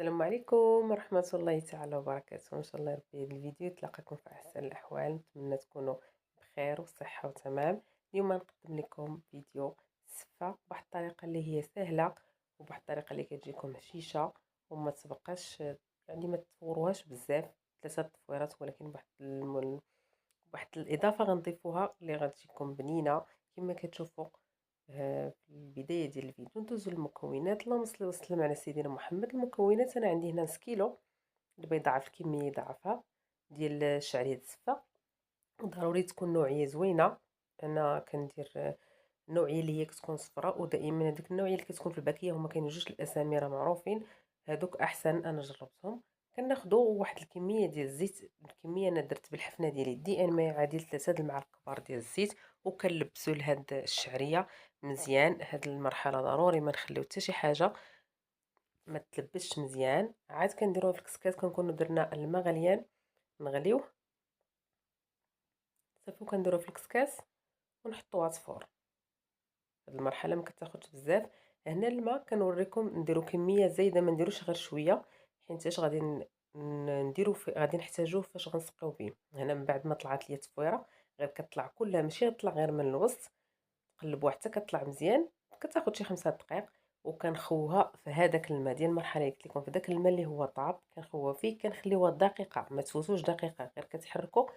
السلام عليكم ورحمة الله تعالى وبركاته. إن شاء الله ربي هذا الفيديو تلقاكم في أحسن الأحوال. نتمنى تكونوا بخير وصحة وتمام. اليوم نقدم لكم فيديو السفة بواحد الطريقة اللي هي سهلة وبواحد الطريقة اللي كتجيكم هشيشة وما تبقاش، يعني ما تفوروهاش بزاف، 3 تفويرات، ولكن بواحد الإضافة غنضيفوها اللي غتجيكم بنينة كما كتشوفوا. في البداية ديال الفيديو ندوزو للمكونات. اللهم صل وسلم على سيدنا محمد. المكونات انا عندي هنا نص كيلو دابا يضاعف الكمية يضاعفها ديال الشعرية الزفة. ضروري تكون نوعية زوينة. انا كندير النوعية اللي هي كتكون صفراء، ودائما هذيك النوعية اللي كتكون في الباكية هما كاين جوج الاسامي راه معروفين، هادوك احسن، انا جربتهم. كناخدو واحد الكمية ديال الزيت. الكمية انا درت بالحفنة ديال يدي، ما يعادل 3 المعالق كبار ديال الزيت، وكنلبسو لهاد الشعرية مزيان. هاد المرحلة ضروري ما نخليو حتى شي حاجة ما تلبسش مزيان. عاد كنديروها في الكسكاس، كنكونوا درنا الماء غليان نغليوه صافي، وكنديروه في الكسكاس ونحطوها تفور. هاد المرحله ما كتاخدش بزاف. هنا الماء كنوريكم نديرو كميه زايده، ما نديروش غير شويه، حيتاش غادي نديرو غادي نحتاجوه فاش غنسقيو به. هنا من بعد ما طلعت ليا التفويره، غير كطلع كلها، ماشي غتطلع غير من الوسط، قلبوها حتى كطلع مزيان، كتاخد شي 5 دقائق. وكنخوها في هذاك الماء ديال المرحله اللي قلت لكم، في داك الماء اللي هو طاب كنخوها فيه، كنخليوها دقيقه، ما تفوتوش دقيقه، غير كتحركوا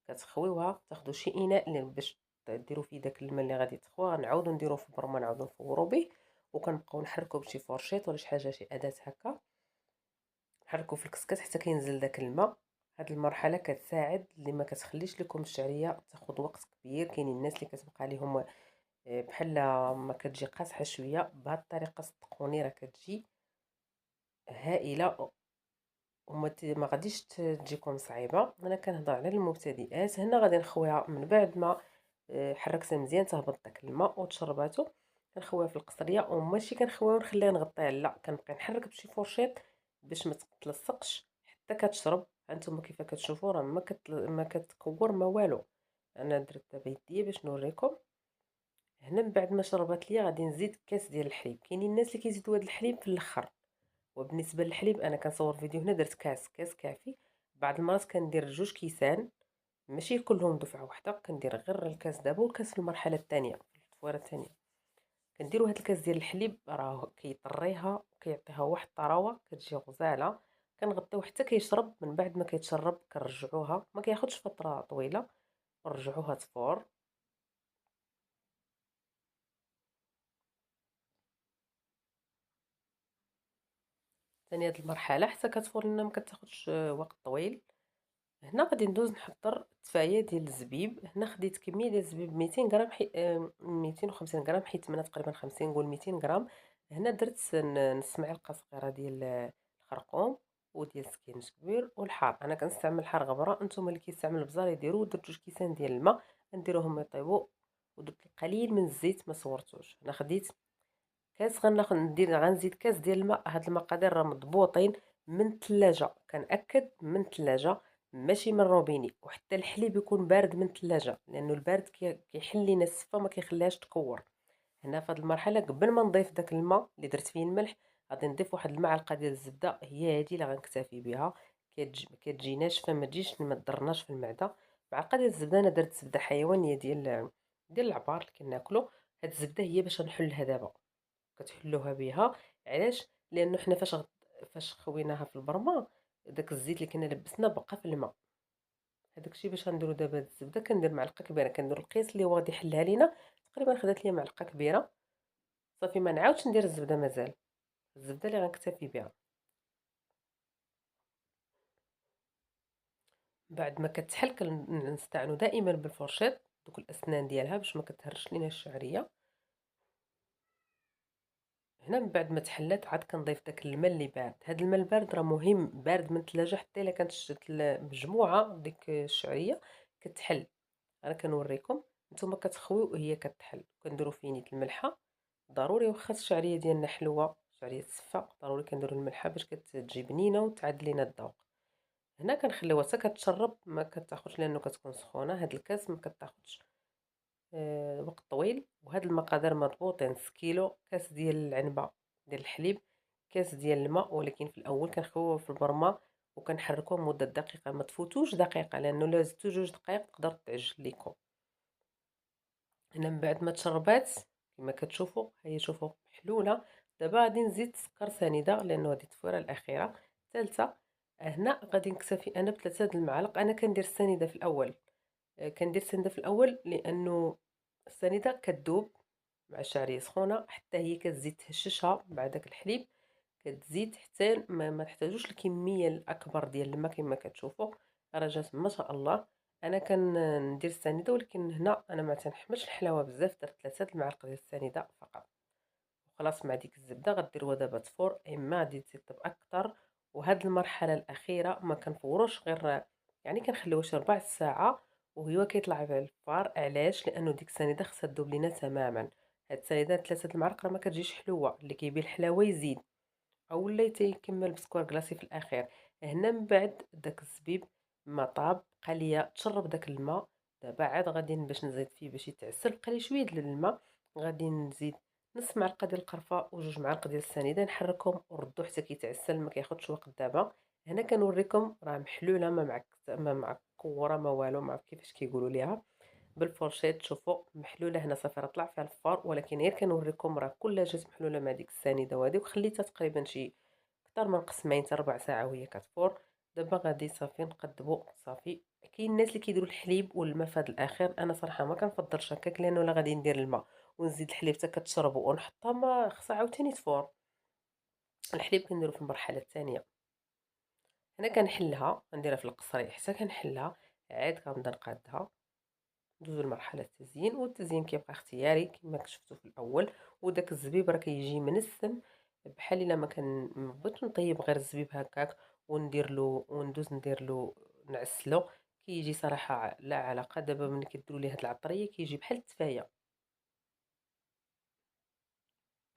كتخويوها. تاخذوا شي اناء اللي باش ديروا فيه داك الماء اللي غادي تخوى، نعاودوا نديروه في البرمه، نعاودوا نفوروا به، وكنبقاو نحركوا بشي فورشيط ولا شي حاجه، شي اداه هكا، نحركوا في الكسكاس حتى كينزل داك الماء. هاد المرحله كتساعد اللي ما كتخليش لكم الشعريه تاخذ وقت كبير. كاينين الناس اللي كتبقى لهم بحال ما كتجي قاصحه شويه. بهاد الطريقه صدقوني راه كتجي هائله، ما غاديش تجيكم صعيبه. انا كنهضر على المبتدئات. هنا غادي نخويها من بعد ما حركتها مزيان تهبط داك الماء وتشرباتو. كنخويها في القصريه، وماشي كنخويها ونخليها نغطيها، لا، كنبقى نحرك بشي فورشيط باش ما تتلصقش حتى كتشرب. هانتوما كيف كتشوفوا راه ما كتكور ما والو. انا درت دابا يديا باش نوريكم. هنا من بعد ما شربات ليا غادي نزيد كاس ديال الحليب. كاينين الناس اللي كيزيدوا هذا الحليب في الاخر، وبالنسبه للحليب انا كنصور فيديو هنا درت كاس كافي. بعض المرات كندير 2 كيسان، ماشي كلهم دفعه واحده، كندير غير الكاس دابا والكاس في المرحله الثانيه، في التفويره الثانيه. كنديروا هاد الكاس ديال الحليب، راه كيطريها وكيعطيها واحد الطراوه كتجي غزاله. كنغطيوه حتى كيشرب. من بعد ما كيتشرب كنرجعوها، ما كياخذش فتره طويله، ونرجعوها تفور. ثاني هاد المرحله حتى كتفور لنا ما كتاخذش وقت طويل. هنا غادي ندوز نحضر التفايه ديال الزبيب. هنا خديت كميه ديال الزبيب 200 غرام، 250 غرام، حيت من تقريبا 50، نقول 200 غرام. هنا درت نص معلقه صغيره ديال الخرقوم وديال السكينجبير والحار. انا كنستعمل حار غبره، نتوما اللي كيستعمل البزار يديروا. درت 2 كيسان ديال الماء نديروهم يطيبوا، ودرت القليل من الزيت ما صورتوش. انا خديت كاس، غنزيد كاس ديال الماء. هاد المقادير راه مضبوطين من الثلاجه، كنأكد من الثلاجه ماشي من روبيني. وحتى الحليب يكون بارد من الثلاجه، لانه البارد كيحل لينا السفه، ما كيخليهاش تكور. هنا في هاد المرحله قبل ما نضيف داك الماء اللي درت فيه الملح، غادي نضيف واحد المعلقه ديال الزبده، هي هادي اللي غنكتفي بها. كتجي ناشفه، ما تجيش ما تضرناش في المعده. معلقه ديال الزبده، انا درت زبده حيوانيه ديال العبار اللي كناكلو. هاد الزبده هي باش نحلها دابا، كتحلوها بها. علاش؟ لانه حنا فاش خويناها في البرمه، داك الزيت اللي كنا لبسنا بقى في الماء. هذاك الشيء باش غنديرو دابا. هاد الزبده كندير معلقه كبيره، كندير القياس اللي هو غادي يحلها لينا. تقريبا خدات ليا معلقه كبيره صافي، ما نعاودش ندير الزبده مازال. الزبده اللي غنكتفي بها. بعد ما كتحل كنستعنوا دائما بالفرشيط دوك الاسنان ديالها باش ما كتهرش لينا الشعريه. هنا من بعد ما تحلات عاد كنضيف داك الماء اللي بارد. هاد الماء البارد راه مهم، بارد من الثلاجه، حتى الا كانت شت مجموعه ديك الشعريه كتحل. انا كنوريكم، نتوما كتخويو وهي كتحل. كنديروا فيه نيت الملحه ضروري، واخا الشعريه ديالنا حلوه، شعريه السفه، ضروري كنديروا الملحه باش كتجي بنينه وتعدل لينا الذوق. هنا كنخليوها حتى كتشرب، ما كتاخذش لانه كتكون سخونه. هاد الكاس ما كتاخذش وقت طويل. وهاد المقادير مضبوطين. 1 كيلو كاس ديال العنبه ديال الحليب كاس ديال الماء، ولكن في الأول كنخويوه في البرمة وكنحركوه مدة دقيقة، ما تفوتوش دقيقة لأنه إلا زدتو 2 دقايق تقدر تعجن ليكم. هنا من بعد ما تشربات كما كتشوفوا، ها هي شوفوا محلولة. دابا غادي نزيد سكر سنيدة لأنه هذه التفويرة الأخيرة الثالثة. هنا غادي نكتفي أنا ب3 د المعالق. أنا كندير السنيدة في الأول، كندير السنيدة في الأول لأنه السنيدة كتذوب مع الشعرية سخونة حتى هي كتزيد تهششها مع داك الحليب، كتزيد حتى ما تحتاجوش الكمية الأكبر ديال الماء كما كتشوفوا. راه جات ما شاء الله. أنا كندير السنيدة، ولكن هنا أنا ما تنحملش الحلاوة بزاف، درت 3 د المعالق ديال السنيدة فقط. وخلاص مع ديك الزبدة غديروها دابا تفور، إما غادي تزيد أكتر. وهاد المرحلة الأخيرة ما كنفوروش غير، يعني كنخليوه شي ربع ساعة وهو كيطلع على الفار. علاش؟ لأنه ديك السنيدة خصها تذوب لينا تماما. هاد السنيدة 3 د المعالق راه ما كتجيش حلوة، اللي كيبين الحلاوة يزيد اولا تيكمل بسكر كلاصي في الاخير. هنا من بعد داك الزبيب ما طاب بقى ليا تشرب داك الماء. دابا عاد غادي باش نزيد فيه باش يتعسل بقى لي شويه ديال الماء. غادي نزيد نص معلقه ديال القرفه وجوج معالق ديال السنيده، نحركهم ونردو حتى كيتعسل، ما كياخذش وقت. دابا هنا كنوريكم راه محلوله، ما معكوره ما والو، ما عرف كيفاش كيقولوا ليها بالفرشيط. تشوفوا محلوله هنا صافي راه طلع فيها الفار، ولكن غير كنوريكم راه كلها جات محلوله مع ديك السنيده وهذه، وخليتها تقريبا شي اكثر من قسمين حتى ربع ساعه وهي كتفور. دابا غادي صافي نقدبوا صافي. كاين الناس اللي كيديروا الحليب والماء في هذا الاخير، انا صراحه ما كنفضلش هكاك، لانه لا غادي ندير الماء ونزيد الحليب حتى كتشربوا ونحطها ما خصها عاوتاني تفور. الحليب كنديرو في المرحله الثانيه. هنا كنحلها نديرها في القصري حتى كنحلها، عاد كنبدا نقادها. ندوزو لمرحلة التزيين، والتزيين كيبقى اختياري كما شفتوا في الاول. وداك الزبيب راه كيجي منسم، بحال الا ما بغيتش نطيب غير الزبيب هكاك وندير له وندوز ندير له نعسلو، كيجي صراحة لا علاقة. دابا ملي كديروا ليه هاد العطرية كيجي بحال التفاية.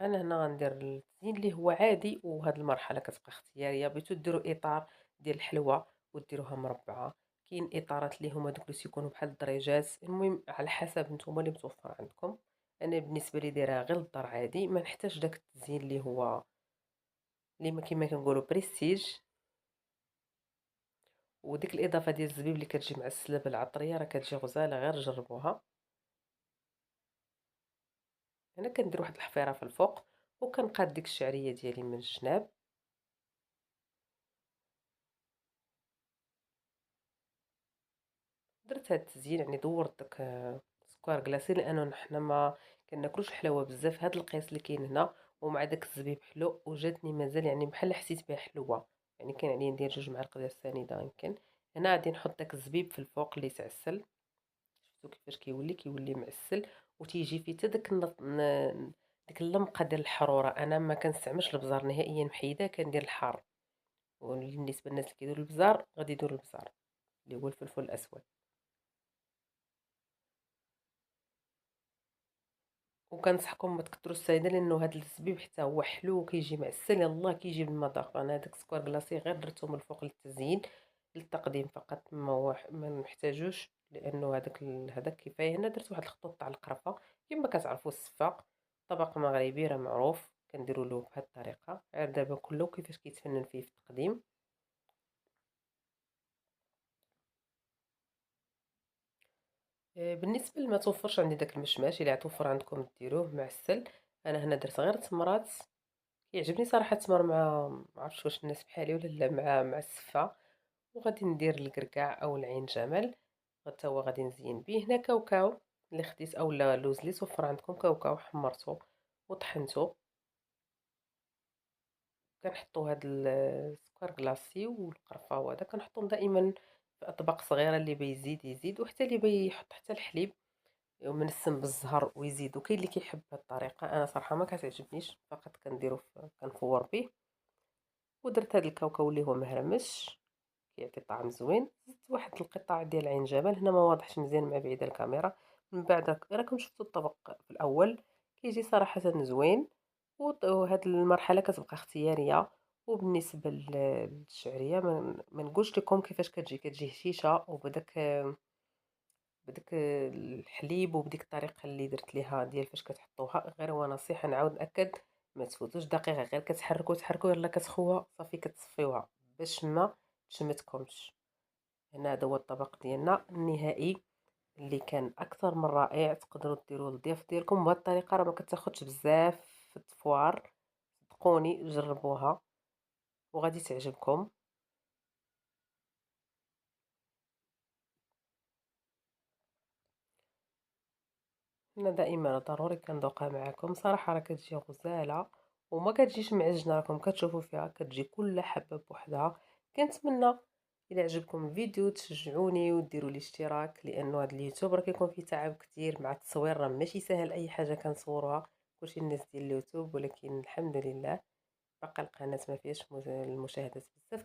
انا هنا غندير التزيين اللي هو عادي، وهاد المرحله كتبقى اختياريه. بغيتو ديروا اطار ديال الحلوه وديروها مربعه، كاين اطارات اللي هما دوك اللي تيكونوا بحال الدريجات. المهم على حسب نتوما اللي متوفر عندكم. انا بالنسبه لي دايرها غير للدار عادي، ما نحتاج داك التزيين اللي هو اللي ما كيما كنقولوا بريستيج. وديك الاضافه ديال الزبيب اللي كتجي معسله بالعطريه راه كتجي غزاله، غير جربوها. انا كندير واحد الحفيره في الفوق، وكنقاد ديك الشعريه ديالي من الجناب. درت هاد التزيين يعني دورت داك سكر كلاصي، لانه حنا ما كناكلوش الحلاوه بزاف. هاد القياس اللي كاين هنا ومع داك الزبيب حلو، وجاتني مازال يعني بحال حسيت بها حلوه. يعني كاين عليا ندير 2 معالق ديال السنيده يمكن. هنا غادي نحط داك الزبيب في الفوق اللي تعسل. شفتوا كيفاش كيولي معسل، وتيجي فيه حتى ديك اللمقه ديال الحراره. انا ما كنستعملش البزار نهائيا، محيده كندير الحار. وبالنسبه للناس اللي كيديروا البزار غادي يديروا البزار اللي هو الفلفل الاسود. وكنصحكم ما تكثروش السايده، لانه هذا الزبيب حتى هو حلو وكيجي معسل، يلاه كيجي بالمذاق. انا هذاك السكر كلاصي غير درتو من الفوق للتزيين للتقديم فقط، ما نحتاجوش، لانه هذاك كفايه. هنا درت واحد الخطوط تاع القرفه كما كتعرفوا الصفاق، طبق مغربي راه معروف كنديروا له بهذه الطريقه. غير دابا كله كيفاش كيتفنن فيه في التقديم. بالنسبه لما توفرش عندي داك المشماش، الا توفر عندكم ديروه معسل. انا هنا درت غير تمرات. يعجبني صراحة التمر مع، معرفتش واش الناس بحالي ولا لا، مع السفة. وغادي ندير الكركاع او العين جمل حتى هو غادي نزين به. هنا كاوكاو اللي خديت اولا لوز اللي توفر عندكم، كاوكاو حمرته وطحنته. كنحطوا هاد السكر كلاصي والقرفه وهذا كنحطهم دائما في اطباق صغيره، اللي بيزيد يزيد، وحتى اللي بيحط حتى الحليب ومنسم بالزهر ويزيد. وكاين اللي كيحب هاد الطريقه، انا صراحه ما كتعجبنيش، فقط كنديرو كنفور به. ودرت هاد الكاوكاو اللي هو مهرمش كيعطي طعم زوين. زدت واحد القطع ديال عين جمل، هنا ما واضحش مزيان مع بعيد الكاميرا. من بعد راكم شفتوا الطبق في الاول كيجي صراحه زوين. وهاد المرحله كتبقى اختياريه. وبالنسبه للشعريه ما نقولش لكم كيفاش كتجي هشيشه، بداك الحليب وبديك الطريقه اللي درت ليها ديال فاش كتحطوها. غير هو نصيحه نعاود ناكد، ما تفوتوش دقيقة، غير كتحركو تحركو يلاه كتخوها صافي كتصفيوها باش ما تشمتكمش. هنا هذا هو الطبق ديالنا النهائي اللي كان اكثر من رائع. تقدروا ديروه للضياف ديالكم بهذه الطريقة، راه ما كتاخذش بزاف في التفوار. صدقوني جربوها وغادي تعجبكم. انا دائما ضروري كندوقها معكم صراحه، راه كتجي غزاله وما كتجيش معجنه، راكم كتشوفوا فيها كتجي كل حبه بوحدها. كنتمنى الى عجبكم الفيديو تشجعوني وديروا لي اشتراك، لانه هذا اليوتيوب راه كيكون فيه تعب كتير مع التصوير، راه ماشي سهل اي حاجه كنصوروها كلشي الناس ديال اليوتيوب، ولكن الحمد لله باقا القناه ما فيهاش المشاهدات بزاف.